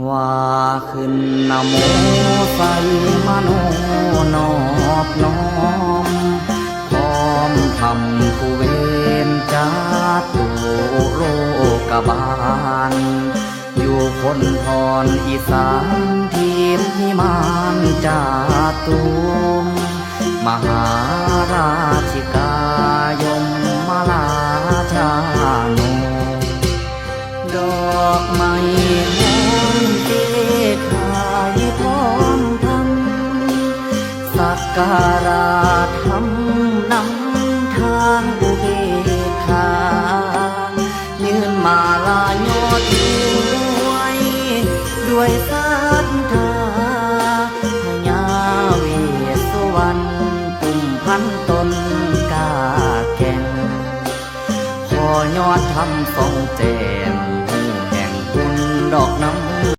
ว่าขึ้นนะโมใส่มโนนอบน้อมพร้อมทำผู้เวนจาตุโลกบาลอยู่คนพรอีสานทีมพิมานจาตุมมหาราชิกายมมาลาชาโนดอกไม้หอมเกขายพร้อมพันสักการะทำนำทางอุเบกขายืนมาลายอดด้วยศรัทธาพญาเวสสุวรรณปุ่มพันต้นกาแก่นขอยอดทำทรงแจมผู้แห่งคุณดอกน้ำ